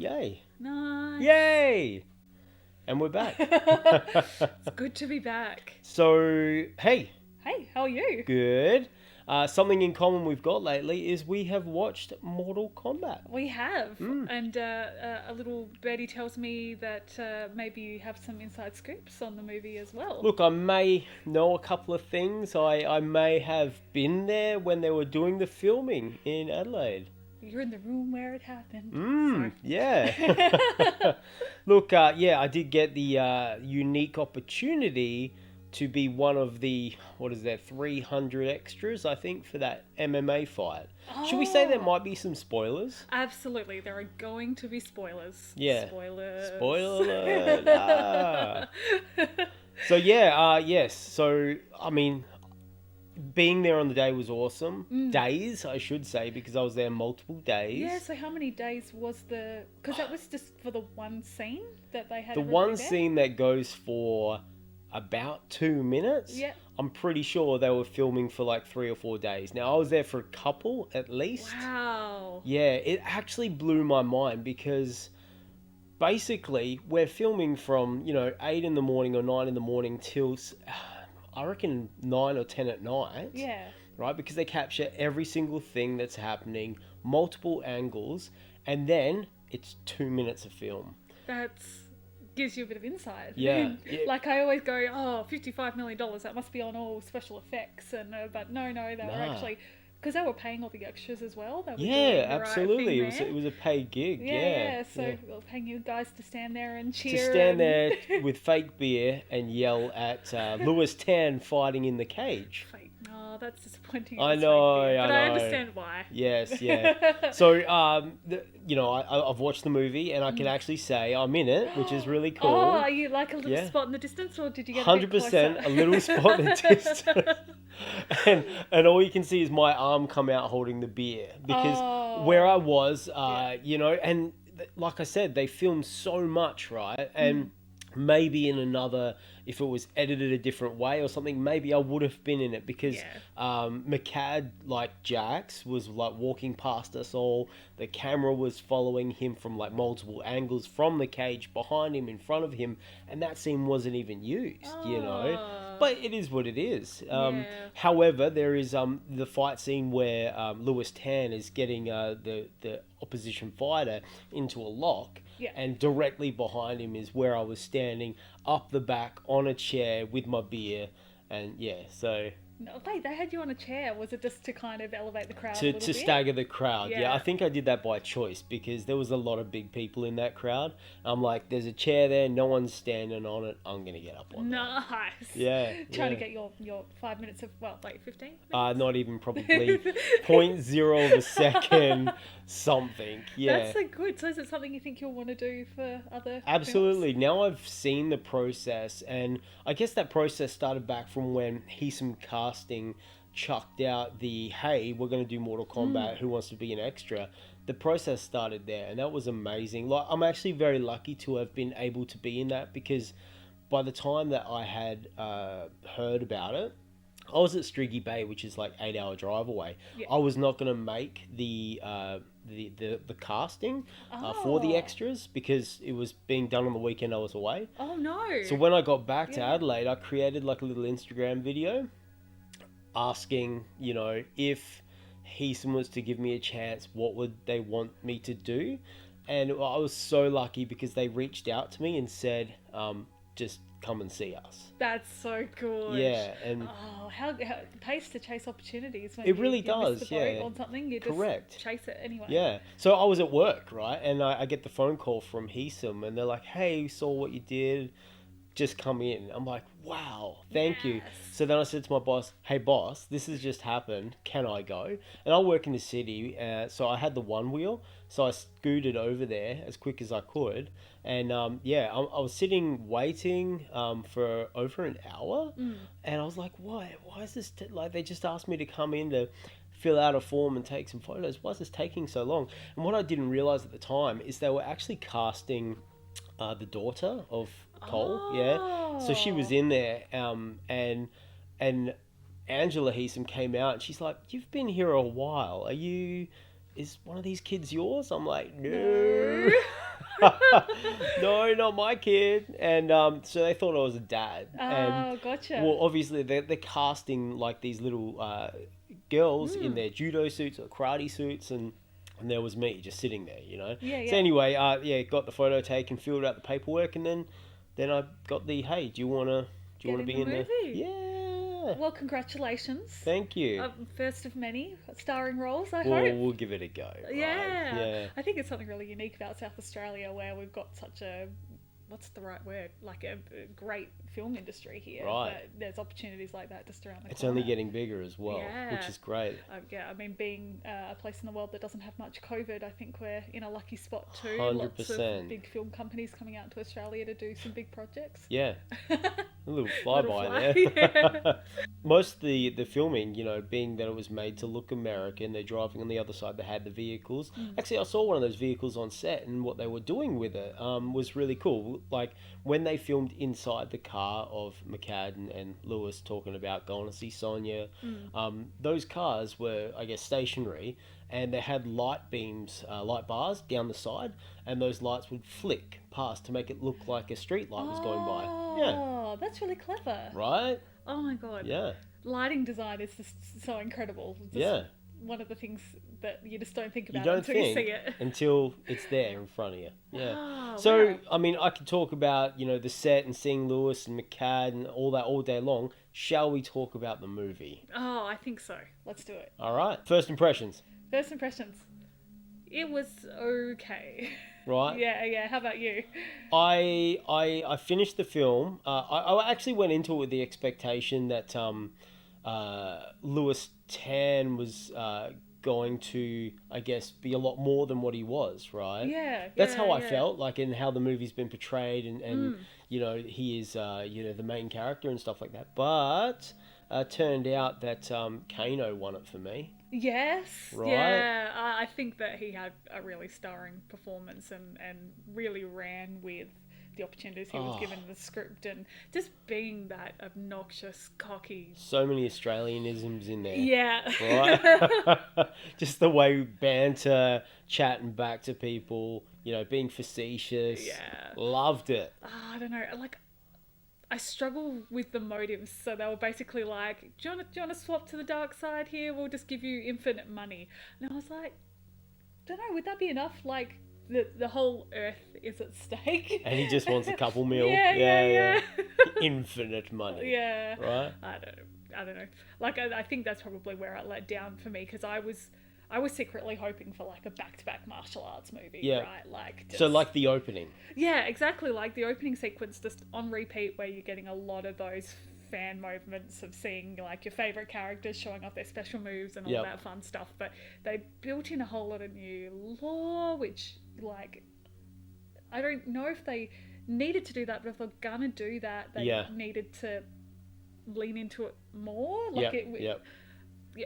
Yay. Nice. Yay! And we're back. It's good to be back. So, hey, Hey, how are you? good. Something in common we've got lately is we have watched Mortal Kombat. We have. And a little birdie tells me that maybe you have some inside scoops on the movie as well. Look, I may know a couple of things. I may have been there when they were doing the filming in Adelaide. You're in the room where it happened. Yeah. Look, I did get the unique opportunity to be one of the, 300 extras, I think, for that MMA fight. Should we say there might be some spoilers? Absolutely. There are going to be spoilers. Yeah. Spoilers. Spoiler alert. So, yes. So, I mean, being there on the day was awesome. Days, I should say, because I was there multiple days. Yeah, so how many days was the... Because that was just for the one scene that they had. The one scene that goes for about 2 minutes. Yeah. I'm pretty sure they were filming for like 3 or 4 days. Now, I was there for a couple at least. Wow. Yeah, it actually blew my mind because basically we're filming from, 8 in the morning or 9 in the morning till, I reckon, 9 or 10 at night. Yeah. Right? Because they capture every single thing that's happening, multiple angles, and then it's 2 minutes of film. That's... gives you a bit of insight. Yeah. Like I always go, $55 million, that must be on all special effects, and but no, they were actually, because they were paying all the extras as well. They were doing the absolutely. right thing It was a paid gig. So they were paying you guys to stand there and cheer. To stand there with fake beer and yell at Lewis Tan fighting in the cage. Fake. Oh, that's disappointing. I know. But I understand why. Yes, yeah. So, I've watched the movie and I can actually say I'm in it, which is really cool. Oh, are you like a little spot in the distance, or did you get 100% a little spot in the distance? and all you can see is my arm come out holding the beer because where I was, and like I said, they filmed so much, right? And maybe in another, if it was edited a different way or something, maybe I would have been in it because McCad, like Jax, was like walking past us all. The camera was following him from like multiple angles from the cage, behind him, in front of him, and that scene wasn't even used, But it is what it is. However, there is the fight scene where Lewis Tan is getting the opposition fighter into a lock. Yeah. And directly behind him is where I was standing, up the back on a chair with my beer, and so... No, wait, they had you on a chair. Was it just to kind of elevate the crowd a little bit? To stagger the crowd, Yeah. I think I did that by choice because there was a lot of big people in that crowd. I'm like, there's a chair there, no one's standing on it, I'm going to get up on Nice. that. Yeah. Trying to get your 5 minutes of, 15? Not even probably 0.0 of a second something. Yeah. That's so good. So is it something you think you'll want to do for other Absolutely. films? Now I've seen the process, and I guess that process started back from when Heesum Casting chucked out the, hey, we're going to do Mortal Kombat, who wants to be an extra? The process started there, and that was amazing. Like, I'm actually very lucky to have been able to be in that because by the time that I had heard about it, I was at Striggy Bay, which is like 8-hour drive away. Yeah. I was not going to make the casting for the extras because it was being done on the weekend I was away. Oh no! So when I got back to Adelaide, I created like a little Instagram video asking, if Heesum was to give me a chance, what would they want me to do? And I was so lucky because they reached out to me and said, just come and see us. That's so good. Yeah, and how it pays to chase opportunities. When it really does. Miss the boat on something, you just chase it anyway. Yeah. So I was at work, right, and I get the phone call from Heesum, and they're like, "Hey, we saw what you did. Just come in." I'm like, "Wow, thank you." So then I said to my boss, "Hey, boss, this has just happened. Can I go?" And I work in the city, so I had the one wheel, so I scooted over there as quick as I could. And I was sitting waiting for over an hour, and I was like, "Why? Why is this like?" They just asked me to come in to fill out a form and take some photos. Why is this taking so long? And what I didn't realize at the time is they were actually casting the daughter of Cole. Yeah, so she was in there, and Angela Heesum came out, and she's like, "You've been here a while. Is one of these kids yours?" I'm like, "No." No, not my kid. And so they thought I was a dad. Oh, gotcha. Well, obviously they're casting like these little girls in their judo suits or karate suits, and there was me just sitting there, you know. Yeah, So yeah. anyway, got the photo taken, filled out the paperwork, and then I got the hey, do you wanna Get in be the in the movie. yeah? Well, congratulations. Thank you. First of many starring roles, I Well, hope. we'll give it a go. Right? Yeah. Yeah. I think it's something really unique about South Australia where we've got such a, what's the right word? Like a great film industry here. Right. But there's opportunities like that just around the It's corner. only getting bigger as well, Yeah. which is great. Yeah, I mean, being a place in the world that doesn't have much COVID, I think we're in a lucky spot too. Lots 100%. of big film companies coming out to Australia to do some big projects. Yeah. A little Little flyby fly, there. yeah. Most of the filming, you know, being that it was made to look American, they're driving on the other side, they had the vehicles. Actually, I saw one of those vehicles on set, and what they were doing with it was really cool. Like, when they filmed inside the car of McCad and Lewis talking about going to see Sonia, those cars were, I guess, stationary, and they had light beams, light bars down the side, and those lights would flick past to make it look like a street light was going by. Yeah. Oh, that's really clever. Right? Oh my god. Yeah. Lighting design is just so incredible. Just Yeah. one of the things that you just don't think You about don't until think you see it. until it's there in front of you. Yeah. Oh, So, wow. I mean, I could talk about, you know, the set and seeing Lewis and McCad and all that all day long. Shall we talk about the movie? Oh, I think so. Let's do it. All right. First impressions, First impressions. It was okay. right? Yeah. How about you? I finished the film. I actually went into it with the expectation that Lewis Tan was going to, I guess, be a lot more than what he was, right? Yeah. That's how I yeah. felt, like, in how the movie's been portrayed, and you know, he is, you know, the main character and stuff like that. But turned out that Kano won it for me. Yes. Right? Yeah. I think that he had a really starring performance and really ran with the opportunities he was given in the script, and just being that obnoxious, cocky. So many Australianisms in there. Yeah. Right? Just the way we banter, chatting back to people, you know, being facetious. Yeah. Loved it. I don't know. Like, I struggle with the motives. So they were basically like, do you want to swap to the dark side here? We'll just give you infinite money. And I was like, don't know, would that be enough? Like, the whole earth is at stake. And he just wants a couple mil. Yeah. Infinite money. Yeah. Right? I don't know. Like, I think that's probably where it let down for me, because I was secretly hoping for like a back-to-back martial arts movie, Yeah. right? Like, just, So, like the opening. yeah, exactly. Like the opening sequence, just on repeat, where you're getting a lot of those fan moments of seeing like your favorite characters showing off their special moves and all Yep. that fun stuff. But they built in a whole lot of new lore, which, like, I don't know if they needed to do that, but if they're gonna do that, they Yeah. needed to lean into it more. Like, Yep. yeah,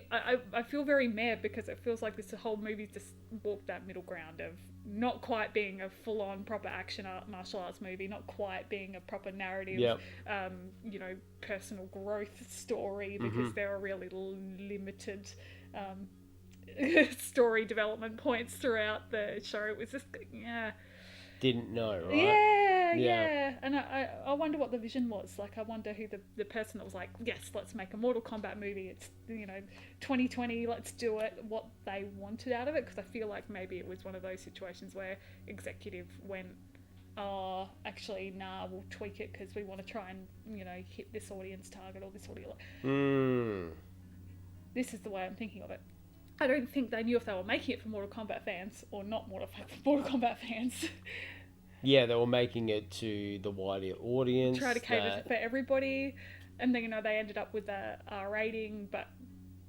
I feel very mad because it feels like this whole movie just walked that middle ground of not quite being a full-on proper action martial arts movie, not quite being a proper narrative, Yep. you know, personal growth story, because there are really limited story development points throughout the show. It was just, yeah. Didn't know, right? Yeah. And I wonder what the vision was. Like, I wonder who the person that was like, yes, let's make a Mortal Kombat movie. It's, you know, 2020, let's do it. What they wanted out of it. Because I feel like maybe it was one of those situations where executive went, oh, actually, nah, we'll tweak it because we want to try and, you know, hit this audience target or this audience. This is the way I'm thinking of it. I don't think they knew if they were making it for Mortal Kombat fans or not Mortal Kombat fans. Yeah, they were making it to the wider audience. Try to cater for everybody, and then, you know, they ended up with a R rating, but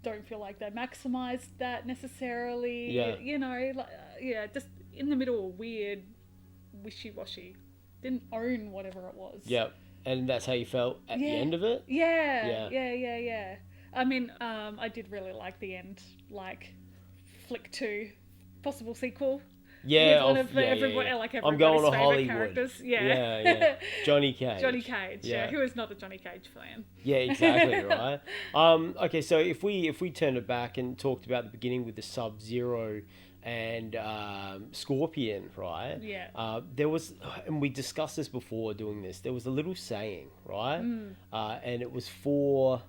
don't feel like they maximised that necessarily. Yeah. You know, like, yeah, just in the middle, weird, wishy-washy. Didn't own whatever it was. Yep. And that's how you felt at the end of it? Yeah. I mean, I did really like the end, like Flick 2, possible sequel. Yeah, with one of everybody, yeah. like I'm everybody's going to favourite Hollywood. characters. Yeah. Johnny Cage. Johnny Cage, Yeah. Who is not a Johnny Cage fan? Yeah, exactly, right? Okay, so if we turned it back and talked about the beginning with the Sub-Zero and Scorpion, right? Yeah. There was, and we discussed this before doing this. There was a little saying, right? And it was for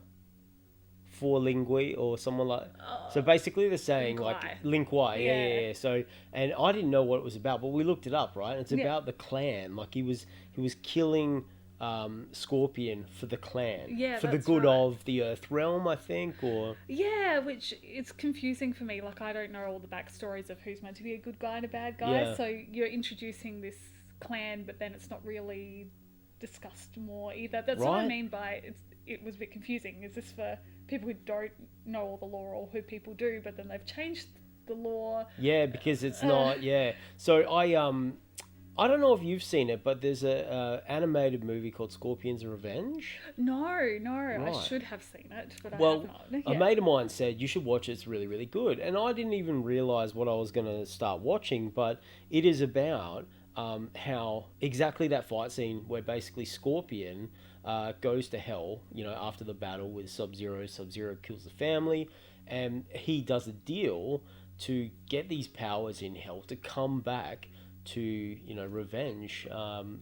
Lingui or someone like. So basically, the saying Link like Y. Link Y, yeah, Yeah. yeah, yeah. So, and I didn't know what it was about, but we looked it up, right? And it's Yeah. about the clan. Like he was killing Scorpion for the clan, Yeah, for the that's good right. of the Earth realm, I think, or Yeah, which it's confusing for me. Like, I don't know all the backstories of who's meant to be a good guy and a bad guy. Yeah. So you're introducing this clan, but then it's not really discussed more either. That's what I Right. mean by it was a bit confusing. Is this for people who don't know all the lore or who people do, but then they've changed the lore? yeah, because it's not, yeah. So I don't know if you've seen it, but there's a animated movie called Scorpion's Revenge. No, I Right. should have seen it, but I Well, have not. a Yeah. mate of mine said you should watch it. It's really, really good, and I didn't even realize what I was going to start watching. But it is about how exactly that fight scene where basically Scorpion goes to hell, after the battle with Sub-Zero. Sub-Zero kills the family, and he does a deal to get these powers in hell to come back to revenge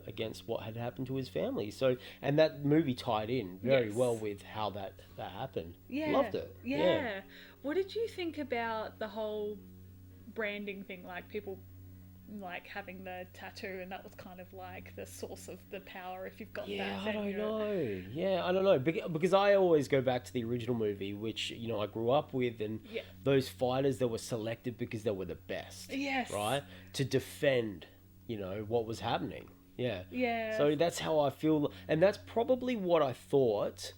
against what had happened to his family. So, and that movie tied in very Yes. well with how that happened. Yeah. Loved it. Yeah. What did you think about the whole branding thing? Like, people like having the tattoo, and that was kind of like the source of the power. If you've got Yeah, that, I then don't you're... know. Yeah, I don't know. Because I always go back to the original movie, which, I grew up with, and Yeah. those fighters that were selected because they were the best. Yes. Right? To defend, what was happening. Yeah. Yeah. So that's how I feel. And that's probably what I thought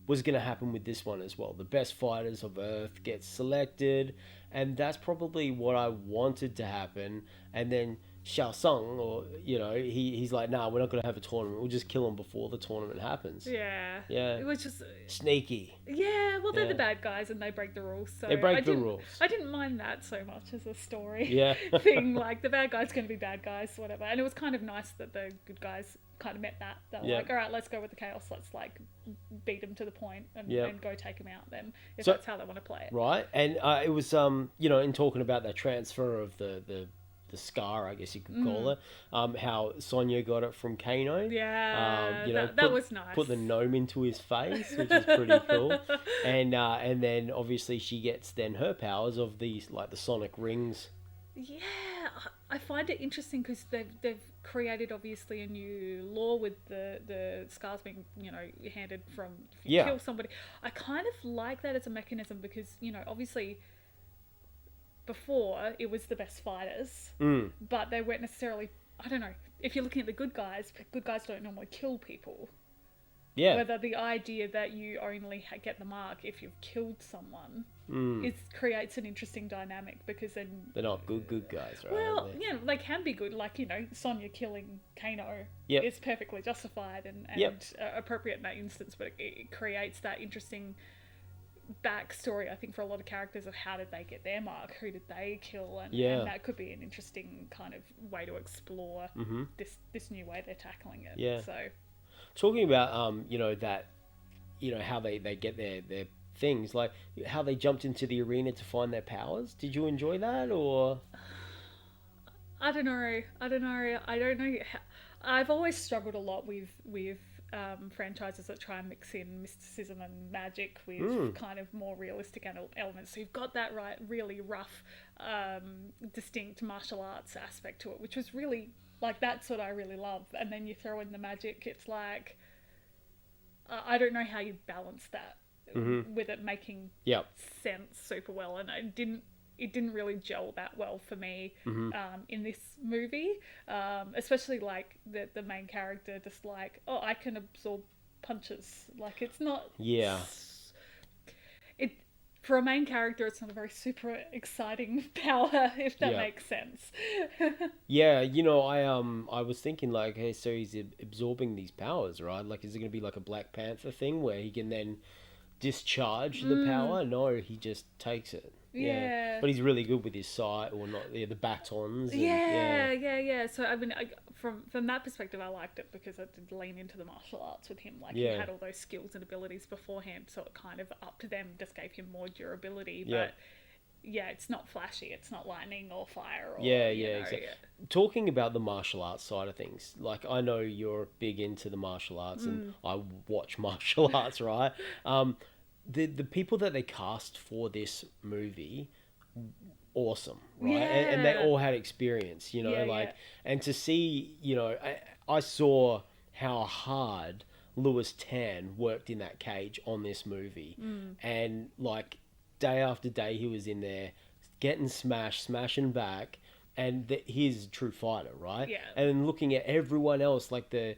was going to happen with this one as well. The best fighters of Earth get selected, and that's probably what I wanted to happen. And then Shao Tsung, or he's like, nah, we're not going to have a tournament. We'll just kill him before the tournament happens. Yeah. Yeah. It was just... Sneaky. Yeah, well, they're Yeah. the bad guys and they break the rules. So They break I the didn't- rules. I didn't mind that so much as a story Yeah. thing. Like, the bad guys going to be bad guys, whatever. And it was kind of nice that the good guys kind of met that. They were Yeah. like, all right, let's go with the chaos. Let's like beat them to the point and, Yeah. and go take them out then, if So- that's how they want to play it. Right. And it was, in talking about that transfer of the scar, I guess you could call it, how Sonya got it from Kano. Yeah, that put, was nice. Put the gnome into his face, which is pretty cool. And then obviously she gets then her powers of these, like the sonic rings. Yeah, I find it interesting because they've created obviously a new law with the scars being handed from if you Yeah. kill somebody. I kind of like that as a mechanism because obviously before it was the best fighters, but they weren't necessarily. I don't know, if you're looking at the good guys don't normally kill people. Yeah. Whether the idea that you only get the mark if you've killed someone creates an interesting dynamic because then... They're not good guys, right? Well, yeah, they can be good. Like, Sonya killing Kano Yep. is perfectly justified and Yep. appropriate in that instance, but it creates that interesting backstory, I think, for a lot of characters of how did they get their mark, who did they kill, and that could be an interesting kind of way to explore this new way they're tackling it. Yeah. So... Talking about that, how they get their things, like how they jumped into the arena to find their powers. Did you enjoy that, or? I don't know. I don't know. I've always struggled a lot with franchises that try and mix in mysticism and magic with kind of more realistic elements. So you've got that really rough, distinct martial arts aspect to it, which was really... Like, that's what I really love. And then you throw in the magic, it's like... I don't know how you balance that with it making sense super well. And it didn't really gel that well for me in this movie. Especially, like, the main character just like, oh, I can absorb punches. Like, it's not... Yeah. For a main character, it's not a very super exciting power, if that makes sense. Yeah, I was thinking, like, hey, so he's absorbing these powers, right? Like, is it going to be like a Black Panther thing where he can then discharge the power? No, he just takes it. Yeah. But he's really good with his sight, or not, the batons. And, Yeah. So, I mean, from that perspective, I liked it because I did lean into the martial arts with him. Like, he had all those skills and abilities beforehand, so it kind of up to them just gave him more durability. But it's not flashy. It's not lightning or fire. Or, Yeah, you yeah, know, exactly. Talking about the martial arts side of things, like I know you're big into the martial arts, and I watch martial arts, right? The people that they cast for this movie, awesome, right? And they Yeah. all had experience, Yeah, like, yeah. and to see, I saw how hard Lewis Tan worked in that cage on this movie, and like day after day he was in there getting smashed, smashing back, and he's a true fighter, right? Yeah. And then looking at everyone else, like the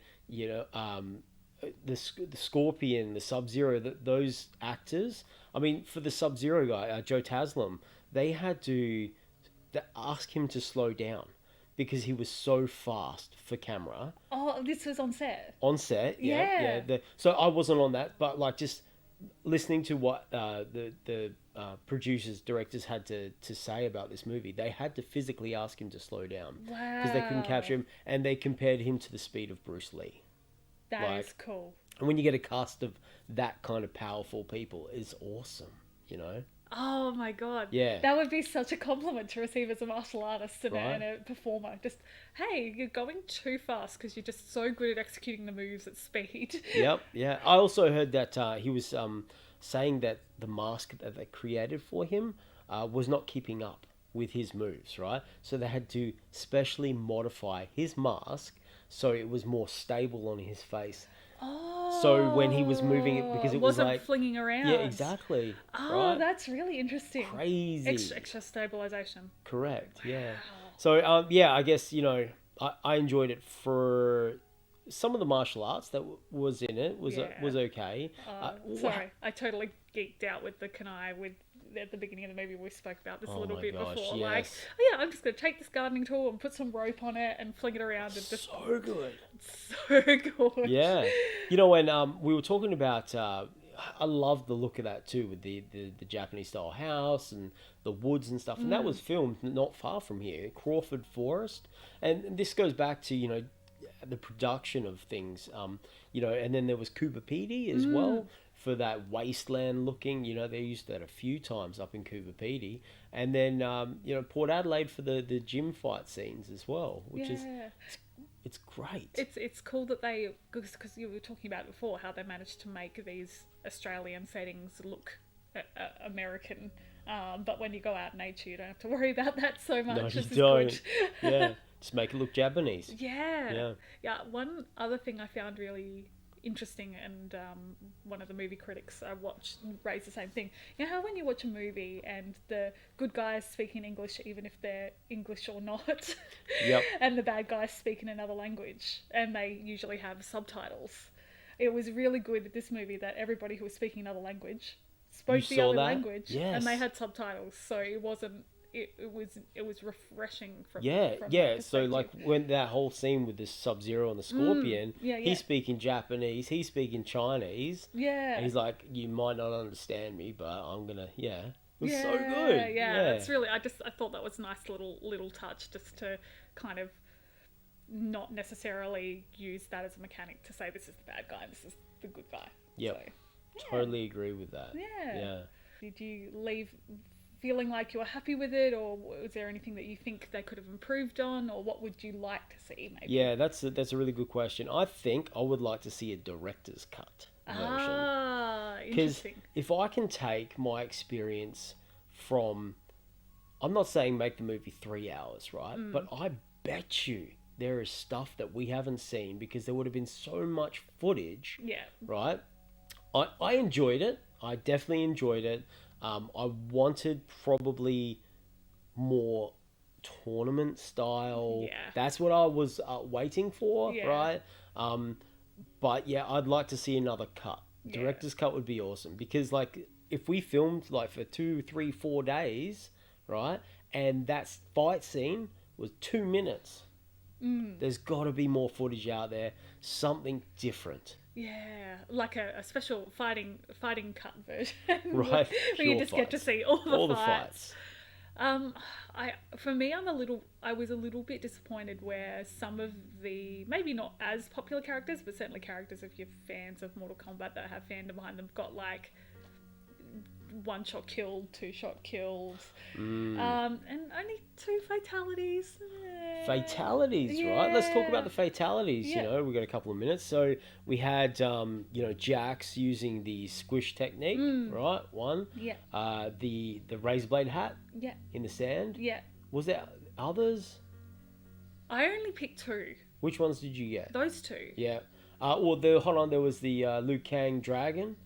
Scorpion, the Sub Zero, those actors. I mean, for the Sub Zero guy, Joe Taslim, they had to ask him to slow down because he was so fast for camera Oh, this was on set. on set. Yeah, Yeah. so I wasn't on that, but like just listening to what the producers, directors had to say about this movie, they had to physically ask him to slow down because they couldn't capture Wow. him, and they compared him to the speed of Bruce Lee. That is Like, cool. and when you get a cast of that kind of powerful people, it's awesome, you know? Oh my god. Yeah. That would be such a compliment to receive as a martial artist and, Right. and a performer. Just, hey, you're going too fast because you're just so good at executing the moves at speed. Yep, yeah. I also heard that he was saying that the mask that they created for him was not keeping up with his moves, right? So they had to specially modify his mask so it was more stable on his face. Oh. So when he was moving it, because it was wasn't like, flinging around. yeah, exactly, Oh, right? that's really interesting. Crazy. Extra stabilization. Correct, yeah. Wow. So, yeah, I guess, I enjoyed it for some of the martial arts that was in it was Yeah. was okay. Sorry, I totally geeked out with the kunai with at the beginning of the movie we spoke about this a Oh little my bit gosh, before. yes. Like, oh yeah, I'm just gonna take this gardening tool and put some rope on it and fling it around and just So good. so good. Yeah. When we were talking about, I love the look of that too, with the Japanese style house and the woods and stuff. And that was filmed not far from here, Crawford Forest. And this goes back to, the production of things, and then there was Cooper Pedy as well for that wasteland looking. They used that a few times up in Cooper Pedy. And then, Port Adelaide for the gym fight scenes as well, which is, Yeah. it's great. It's cool that they, because you were talking about before how they managed to make these Australian settings look American, but when you go out in nature you don't have to worry about that so much. No, you This is don't. good. Yeah, just make it look Japanese. Yeah. Yeah. One other thing I found really interesting, and one of the movie critics I watched raised the same thing. You know how when you watch a movie and the good guys speak in English, even if they're English or not, Yep. and the bad guys speak in another language, and they usually have subtitles. It was really good at this movie that everybody who was speaking another language spoke the saw other that? language, Yes. and they had subtitles, so it wasn't. It was refreshing from Yeah, from yeah. that So like perspective. when that whole scene with the Sub-Zero and the Scorpion, yeah, yeah. he's speaking Japanese, he's speaking Chinese. Yeah. And he's like, you might not understand me, but I'm gonna, yeah. It was yeah, so good. Yeah, it's really. I thought that was a nice little touch, just to kind of not necessarily use that as a mechanic to say this is the bad guy, this is the good guy. Yep. So, yeah. Totally agree with that. Yeah. Yeah. Did you leave feeling like you were happy with it, or was there anything that you think they could have improved on, or what would you like to see maybe? Yeah, that's a really good question. I think I would like to see a director's cut version. Ah, Because interesting. if I can take my experience from, I'm not saying make the movie 3 hours, right? But I bet you there is stuff that we haven't seen because there would have been so much footage, Yeah. right? I enjoyed it. I definitely enjoyed it. I wanted probably more tournament style. Yeah. That's what I was waiting for, Yeah. right? But yeah, I'd like to see another cut. Yeah. Director's cut would be awesome because like if we filmed like for 2, 3, 4 days, right, and that fight scene was 2 minutes. There's got to be more footage out there, something different. Yeah, like a special fighting cut version, Right, where you pure just get to fights. see all the fights. fights. For me, I was a little bit disappointed where some of the maybe not as popular characters, but certainly characters if you're fans of Mortal Kombat that have fandom behind them, got like one-shot kill, two-shot kills, and only 2 fatalities. Fatalities, right? Let's talk about the fatalities. Yeah. You know, we've got a couple of minutes. So we had, Jax using the squish technique, right? One. Yeah. The razor blade hat. Yeah. In the sand. Yeah. Was there others? I only picked 2. Which ones did you get? Those 2. Yeah. There was the Liu Kang dragon,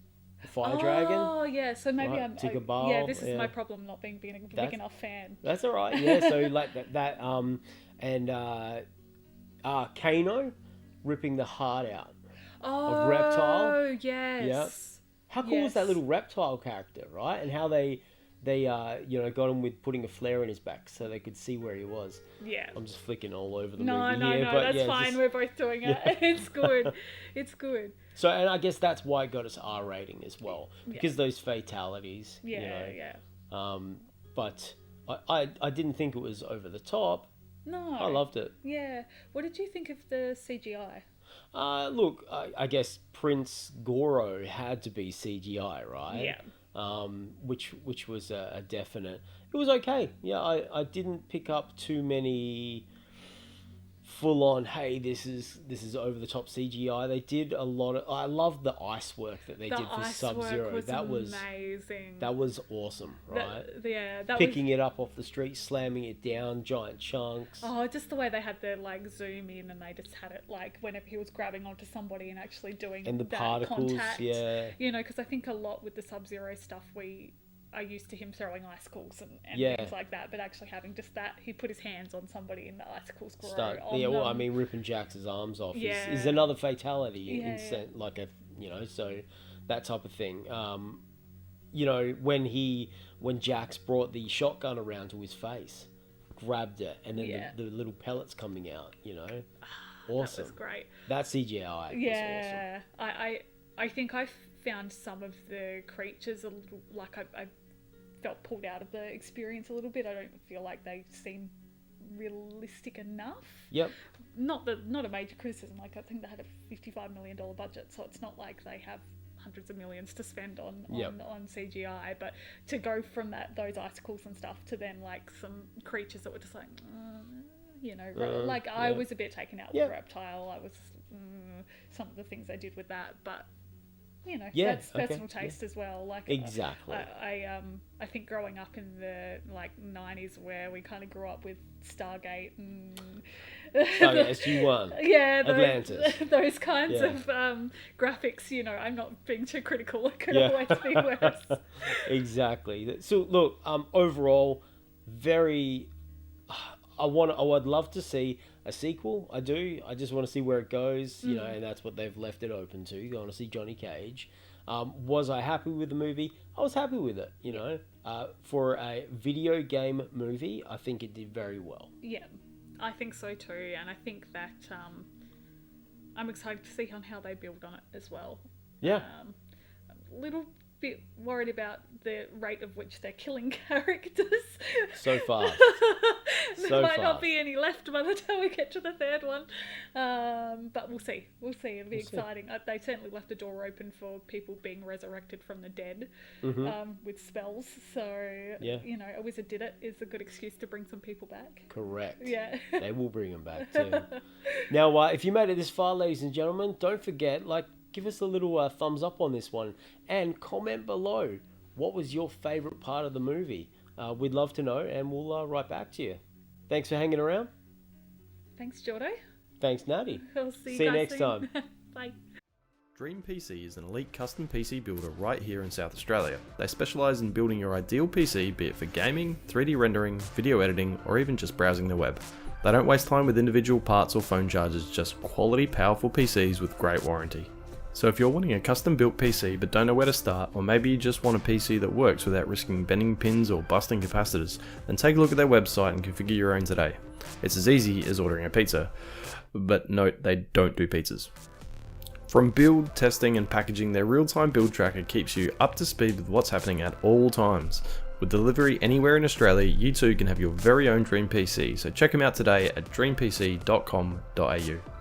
the fire dragon. Oh, yeah. So maybe Right, I'm... Tikabal, yeah, this is yeah. my problem, not being a big enough fan. That's all right. Yeah. So like that and Kano ripping the heart out of Reptile. Oh, yes. Yeah. How cool was that little reptile character, right? And how they got him with putting a flare in his back so they could see where he was. Yeah. I'm just flicking all over the No, movie here, no, but that's yeah, fine. We're both doing it. Yeah. It's good. It's good. So, and I guess that's why it got us R rating as well, because those fatalities. Yeah. But I didn't think it was over the top. No. I loved it. Yeah. What did you think of the CGI? Look, I guess Prince Goro had to be CGI, right? Yeah. Which was a definite. It was okay. Yeah, I didn't pick up too many full on, hey, this is over the top CGI. They did a lot of. I loved the ice work that they did for Sub-Zero. That was amazing. That was awesome, right? That picking it up off the street, slamming it down, giant chunks. Oh, just the way they had the zoom in, and they just had it whenever he was grabbing onto somebody and actually doing and the that particles, contact. yeah. Because I think a lot with the Sub-Zero stuff are used to him throwing icicles and things like that, but actually having just that, he put his hands on somebody and the icicles grow on them. I mean, ripping Jax's arms off is another fatality, so that type of thing. When Jax brought the shotgun around to his face, grabbed it, and then the little pellets coming out, awesome. That was great. That CGI was awesome. I think I found some of the creatures a little, I felt pulled out of the experience a little bit. I don't feel like they seem realistic enough. Yep. Not a major criticism. I think they had a $55 million budget, so it's not like they have hundreds of millions to spend on CGI. But to go from those icicles and stuff to then some creatures that were just I was a bit taken out with Reptile. I was some of the things they did with that, but that's personal taste as well. Exactly. I think growing up in the 90s, where we kind of grew up with Stargate and SG-1, Atlantis, those kinds of graphics. I'm not being too critical. It could always be worse. Exactly. So look, overall, very. I would love to see a sequel. I do. I just want to see where it goes, and that's what they've left it open to. I want to see Johnny Cage. Was I happy with the movie? I was happy with it, For a video game movie, I think it did very well. Yeah, I think so too. And I think that I'm excited to see on how they build on it as well. Yeah. A little bit worried about the rate of which they're killing characters. So fast. There might not be any left by the time we get to the third one. But we'll see. It'll be exciting. They certainly left the door open for people being resurrected from the dead with spells. So, a wizard did it is a good excuse to bring some people back. Correct. Yeah. They will bring them back too. Now, if you made it this far, ladies and gentlemen, don't forget, give us a little thumbs up on this one and comment below. What was your favourite part of the movie? We'd love to know, and we'll write back to you. Thanks for hanging around. Thanks, Jordo. Thanks, Natty. I'll see you guys next soon. time. Bye. Dream PC is an elite custom PC builder right here in South Australia. They specialise in building your ideal PC, be it for gaming, 3D rendering, video editing, or even just browsing the web. They don't waste time with individual parts or phone chargers, just quality, powerful PCs with great warranty. So if you're wanting a custom built PC but don't know where to start, or maybe you just want a PC that works without risking bending pins or busting capacitors, then take a look at their website and configure your own today. It's as easy as ordering a pizza. But note, they don't do pizzas. From build, testing and packaging, their real-time build tracker keeps you up to speed with what's happening at all times. With delivery anywhere in Australia, you too can have your very own Dream PC, so check them out today at dreampc.com.au.